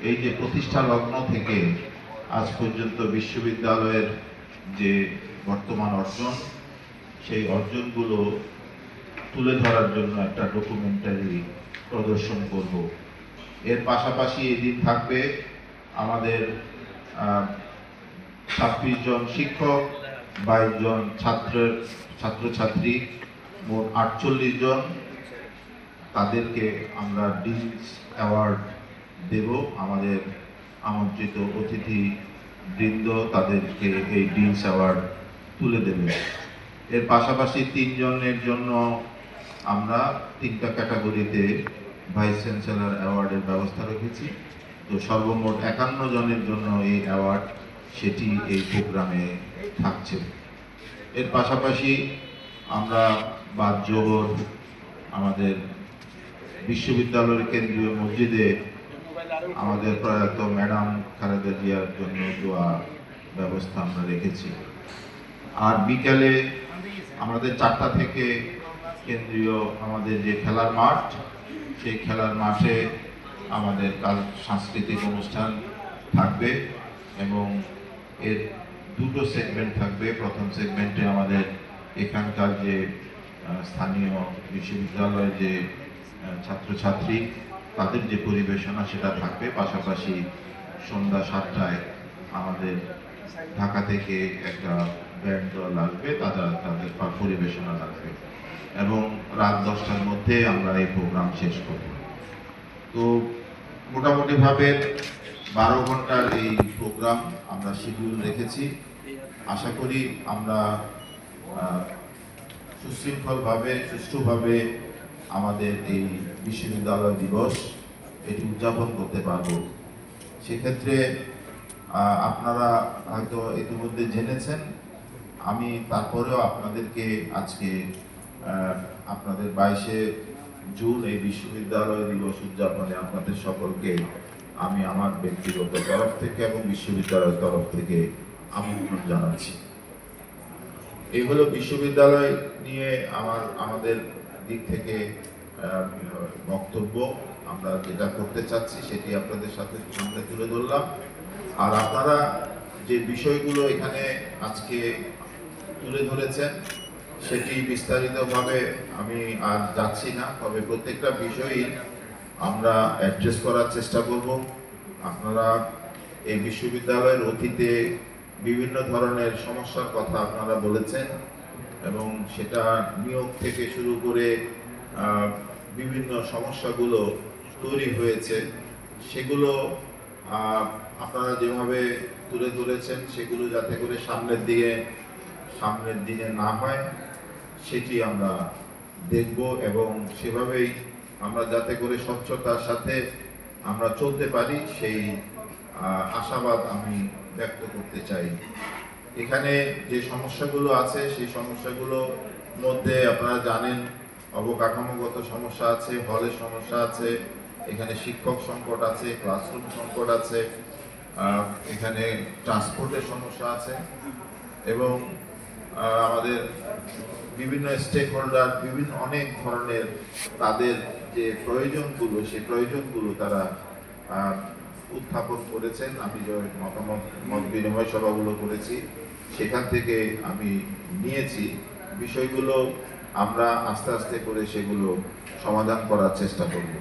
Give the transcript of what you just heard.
এই যে প্রতিষ্ঠা লগ্ন থেকে আজ পর্যন্ত বিশ্ববিদ্যালয়ের যে বর্তমান অর্জন, সেই অর্জনগুলো তুলে ধরার জন্য একটা ডকুমেন্টারি প্রদর্শন করব। এর পাশাপাশি এদিন থাকবে আমাদের 26 জন শিক্ষক, 22 জন ছাত্রছাত্রী, মোট 48 জন। তাদেরকে আমরা ডিনস অ্যাওয়ার্ড দেব। আমাদের আমন্ত্রিত অতিথি বৃন্দ তাদেরকে এই ডিনস অ্যাওয়ার্ড তুলে দেবে। এর পাশাপাশি 3 জনের জন্য আমরা 3টা ক্যাটাগরিতে ভাইস চ্যান্সেলর অ্যাওয়ার্ডের ব্যবস্থা রেখেছি। তো সর্বমোট 51 জনের জন্য এই অ্যাওয়ার্ড, সেটি এই প্রোগ্রামে থাকছে। এর পাশাপাশি আমরা বাদ জোহর আমাদের বিশ্ববিদ্যালয়ের কেন্দ্রীয় মসজিদে আমাদের প্রয়াত ম্যাডাম খালেদা জিয়ার জন্য দোয়া ব্যবস্থা আমরা রেখেছি। আর বিকেলে আমাদের 4টা থেকে কেন্দ্রীয় আমাদের যে খেলার মাঠ, সেই খেলার মাঠে আমাদের সাংস্কৃতিক অনুষ্ঠান থাকবে এবং এর 2টো সেগমেন্ট থাকবে। প্রথম সেগমেন্টে আমাদের এখানকার যে স্থানীয় বিশ্ববিদ্যালয়ের যে ছাত্রছাত্রী তাদের যে পরিবেশনা সেটা থাকবে। পাশাপাশি সন্ধ্যা 7টায় আমাদের ঢাকা থেকে একটা ব্যান্ড দল আসবে, তাদের পরিবেশনা লাগবে এবং রাত 10টার মধ্যে আমরা এই প্রোগ্রাম শেষ করব। তো মোটামুটিভাবে 12 ঘন্টার এই প্রোগ্রাম আমরা শিডিউল রেখেছি। আশা করি আমরা সুশৃঙ্খলভাবে, সুষ্ঠুভাবে আমাদের এই বিশ্ববিদ্যালয় দিবস এটি উদযাপন করতে পারব। সেক্ষেত্রে আপনারা হয়তো ইতিমধ্যে জেনেছেন, আমি তারপরেও আপনাদেরকে আজকে আপনাদের 22শে জুন এই বিশ্ববিদ্যালয় দিবস উদযাপনে আপনাদের সকলকে আমি আমার ব্যক্তিগত তরফ থেকে এবং বিশ্ববিদ্যালয়ের তরফ থেকে আমন্ত্রণ জানাচ্ছি। এই হলো বিশ্ববিদ্যালয় নিয়ে আমাদের দিক থেকে বক্তব্য। আমরা যেটা করতে চাচ্ছি সেটি আপনাদের সামনে তুলে ধরলাম। আর আপনারা যে বিষয়গুলো এখানে আজকে তুলে ধরেছেন সেটি বিস্তারিতভাবে আমি আর যাচ্ছি না, তবে প্রত্যেকটা বিষয়ই আমরা অ্যাড্রেস করার চেষ্টা করব। আপনারা এই বিশ্ববিদ্যালয়ের অতীতে বিভিন্ন ধরনের সমস্যার কথা আপনারা বলেছেন এবং সেটা নিয়োগ থেকে শুরু করে বিভিন্ন সমস্যাগুলো তৈরি হয়েছে, সেগুলো আপনারা যেভাবে তুলে ধরেছেন সেগুলো যাতে করে সামনের দিনে না হয় সেটি আমরা দেখব এবং সেভাবেই আমরা যাতে করে স্বচ্ছতার সাথে আমরা চলতে পারি সেই আশাবাদ আমি ব্যক্ত করতে চাই। এখানে যে সমস্যাগুলো আছে সেই সমস্যাগুলোর মধ্যে আপনারা জানেন অবকাঠামোগত সমস্যা আছে, হলের সমস্যা আছে, এখানে শিক্ষক সংকট আছে, ক্লাসরুম সংকট আছে, এখানে ট্রান্সপোর্টের সমস্যা আছে এবং আমাদের বিভিন্ন স্টেক হোল্ডার বিভিন্ন অনেক ধরনের তাদের যে প্রয়োজনগুলো সেই প্রয়োজনগুলো তারা উত্থাপন করেছেন। আমি যে মত বিনিময় সভাগুলো করেছি সেখান থেকে আমি নিয়েছি বিষয়গুলো, আমরা আস্তে আস্তে করে সেগুলো সমাধান করার চেষ্টা করব।